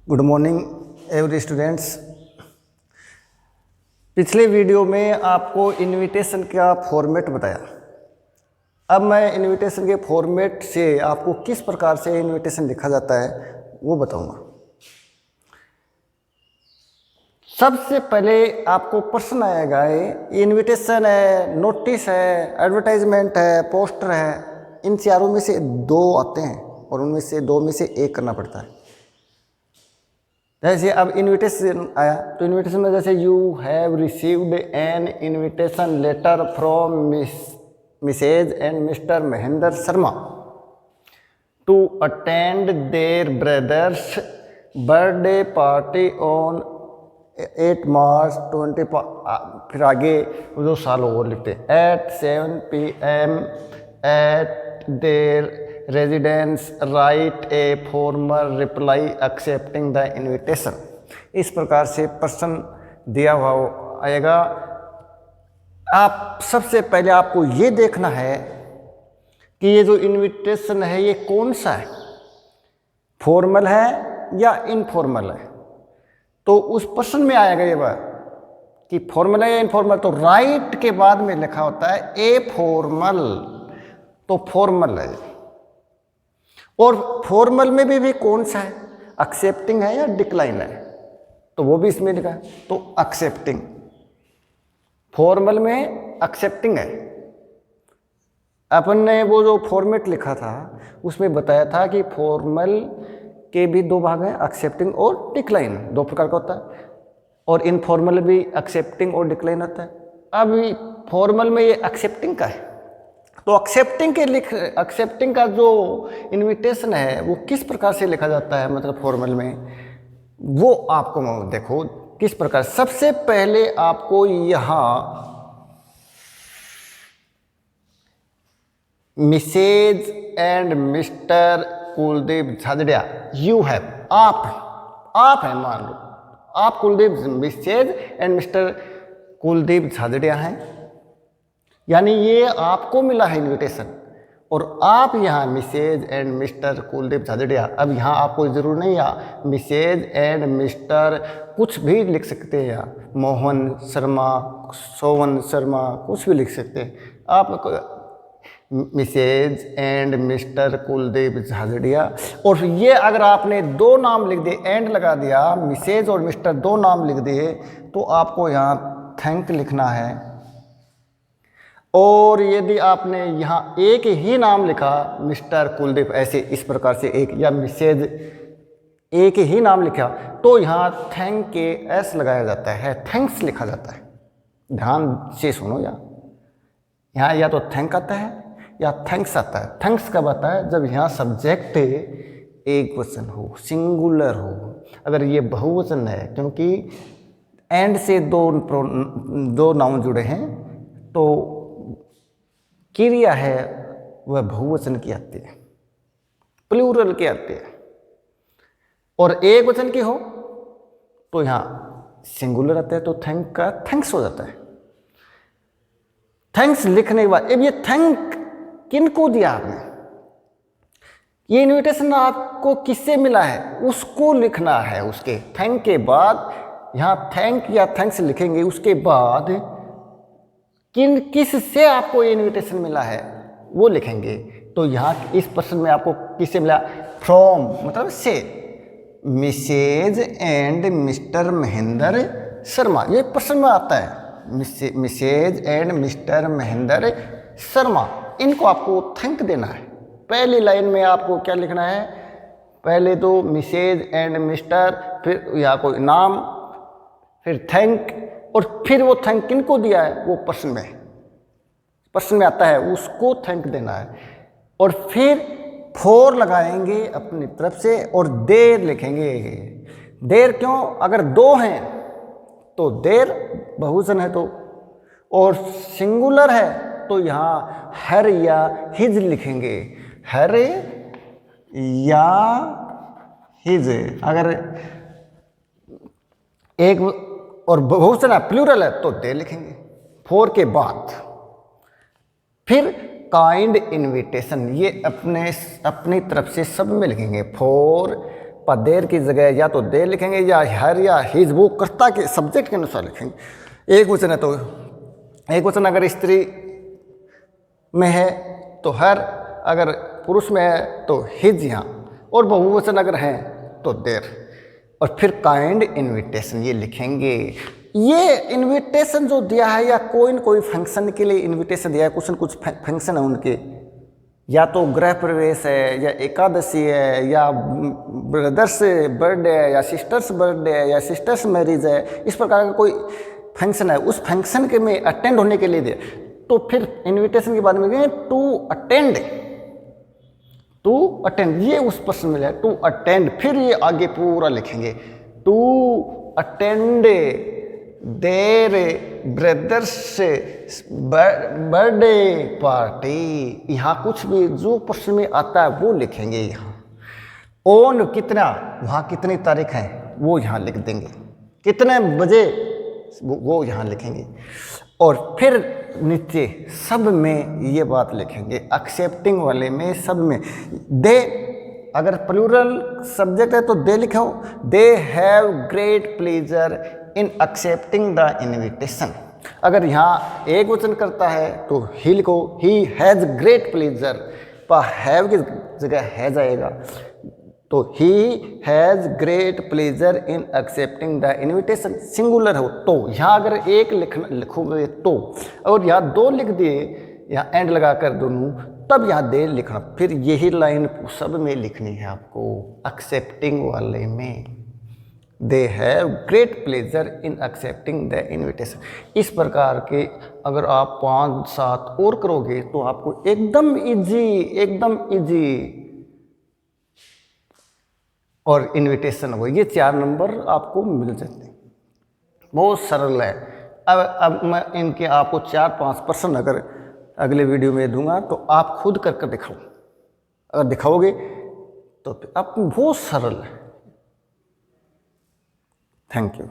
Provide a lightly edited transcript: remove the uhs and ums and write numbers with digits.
Good morning every students. पिछले video में आपको इनविटेशन का फॉर्मेट बताया। अब मैं इनविटेशन के फॉर्मेट से आपको किस प्रकार से इनविटेशन लिखा जाता है वो बताऊंगा। सबसे पहले आपको प्रश्न आएगा, ये इनविटेशन है, नोटिस है, एडवर्टाइजमेंट है, पोस्टर है, इन चारों में से दो आते हैं और उनमें से दो में से एक करना पड़ता है। जैसे अब इनविटेशन आया तो इनविटेशन में जैसे you have received an invitation letter from Mrs and Mr Mahendra Sharma to attend their brothers birthday party on 8 March 20। फिर आगे जो साल वो लिखते हैं at 7 PM at their residence write a formal reply accepting the invitation. इस प्रकार से प्रश्न दिया हुआ आएगा। आप सबसे पहले आपको ये देखना है कि ये जो इनविटेशन है ये कौन सा है, फॉर्मल है या इनफॉर्मल है। तो उस प्रश्न में आएगा ये बात कि फॉर्मल है या इनफॉर्मल। तो राइट के बाद में लिखा होता है ए फॉर्मल, तो फॉर्मल है। और फॉर्मल में भी कौन सा है, एक्सेप्टिंग है या डिक्लाइन है, तो वो भी इसमें लिखा है। तो एक्सेप्टिंग, फॉर्मल में एक्सेप्टिंग है। अपन ने वो जो फॉर्मेट लिखा था उसमें बताया था कि फॉर्मल के भी दो भाग हैं, एक्सेप्टिंग और डिक्लाइन, दो प्रकार का होता है। और इनफॉर्मल भी एक्सेप्टिंग और डिक्लाइन होता है। अब फॉर्मल में ये एक्सेप्टिंग का है। तो एक्सेप्टिंग का जो इनविटेशन है वो किस प्रकार से लिखा जाता है, मतलब फॉर्मल में, वो आपको देखो किस प्रकार। सबसे पहले आपको यहाँ Mrs and Mr Kuldeep Jhajharia, you have, आप हैं, मान लो आप Kuldeep, Mrs and Mr Kuldeep Jhajharia हैं, यानी ये आपको मिला है इनविटेशन। और आप यहाँ Mrs and Mr Kuldeep Jhajharia, अब यहाँ आपको जरूर नहीं, या मिसेज एंड मिस्टर कुछ भी लिख सकते हैं, या मोहन शर्मा, सोवन शर्मा, कुछ भी लिख सकते हैं आप, Mrs and Mr Kuldeep Jhajharia. और ये अगर आपने दो नाम लिख दिए, एंड लगा दिया, मिसेज और मिस्टर दो नाम लिख दिए, तो आपको यहाँ थैंक लिखना है। और यदि आपने यहाँ एक ही नाम लिखा, मिस्टर कुलदीप, ऐसे इस प्रकार से एक, या मिसेज एक ही नाम लिखा, तो यहाँ थैंक के एस लगाया जाता है, थैंक्स लिखा जाता है। ध्यान से सुनो, यहाँ या तो थैंक आता है या थैंक्स आता है। थैंक्स कब आता है, जब यहाँ सब्जेक्ट एक वचन हो, सिंगुलर हो। अगर ये बहुवचन है, क्योंकि एंड से दो नाउन जुड़े हैं, तो क्रिया है वह बहुवचन की आती है, प्लूरल की आती है। और एक वचन की हो तो यहाँ सिंगुलर आता है, तो थैंक का थैंक्स हो जाता है। थैंक्स लिखने के बाद, अब ये थैंक किनको दिया आपने, ये इनविटेशन आपको किससे मिला है, उसको लिखना है। उसके थैंक के बाद यहाँ थैंक या थैंक्स लिखेंगे, उसके बाद किस से आपको ये इनविटेशन मिला है वो लिखेंगे। तो यहाँ इस प्रश्न में आपको किससे मिला, फ्रॉम मतलब से, Mrs and Mr Mahendra Sharma, ये प्रश्न में आता है। Mrs and Mr Mahendra Sharma, इनको आपको थैंक देना है। पहली लाइन में आपको क्या लिखना है, पहले तो मिसेज एंड मिस्टर, फिर यहाँ कोई नाम, फिर थैंक, और फिर वो थैंक किनको दिया है वो प्रश्न में आता है, उसको थैंक देना है। और फिर फॉर लगाएंगे अपनी तरफ से और देर लिखेंगे। देर क्यों, अगर दो हैं तो देर बहुवचन है, तो और सिंगुलर है तो यहाँ हर या हिज लिखेंगे, हर या हिज। अगर एक और बहुवचन है, प्लूरल है, तो दे लिखेंगे फोर के बाद। फिर काइंड इनविटेशन, ये अपनी तरफ से सब में लिखेंगे, फॉर देर की जगह या तो दे लिखेंगे या हर या हिज, वो कर्ता के सब्जेक्ट के अनुसार लिखेंगे। एक वचन है तो एक वचन अगर स्त्री में है तो हर, अगर पुरुष में है तो हिज यहाँ, और बहुवचन अगर है तो देर। और फिर काइंड इनविटेशन ये लिखेंगे। ये इनविटेशन जो दिया है या कोई न कोई फंक्शन के लिए इनविटेशन दिया है, कुछ न कुछ फंक्शन है उनके, या तो गृह प्रवेश है या एकादशी है या ब्रदर्स बर्थडे है या सिस्टर्स बर्थडे है या सिस्टर्स मैरिज है, इस प्रकार का कोई फंक्शन है, उस फंक्शन के में अटेंड होने के लिए दिया, तो फिर इनविटेशन के बाद में कहेंगे टू अटेंड, ये उस प्रश्न में है टू अटेंड। फिर ये आगे पूरा लिखेंगे, to attend their brothers birthday party. यहाँ कुछ भी जो प्रश्न में आता है वो लिखेंगे। यहाँ ऑन कितना, वहाँ कितनी तारीख है वो यहाँ लिख देंगे, कितने बजे वो यहाँ लिखेंगे। और फिर नीचे सब में ये बात लिखेंगे, एक्सेप्टिंग वाले में सब में दे, अगर प्लूरल सब्जेक्ट है तो दे लिखो, they have great pleasure in accepting the invitation. अगर यहाँ एक वचन करता है तो ही लिखो, ही हैज़ ग्रेट प्लेजर, पर हैव की जगह हैज़ आएगा, तो he has great pleasure in accepting the invitation. Singular हो तो यहाँ अगर एक लिखोगे तो, और यहाँ दो लिख दिए, यहाँ एंड लगा कर दोनों, तब यहाँ दे लिखना। फिर यही लाइन सब में लिखनी है आपको, एक्सेप्टिंग वाले में they have great pleasure in accepting the invitation. इस प्रकार के अगर आप 5-7 और करोगे तो आपको एकदम इजी और इनविटेशन हो, ये 4 नंबर आपको मिल जाते हैं। बहुत सरल है। अब मैं इनके आपको 4-5 प्रश्न अगर अगले वीडियो में दूंगा तो आप खुद कर दिखाओ, अगर दिखाओगे तो आप बहुत सरल है। Thank you.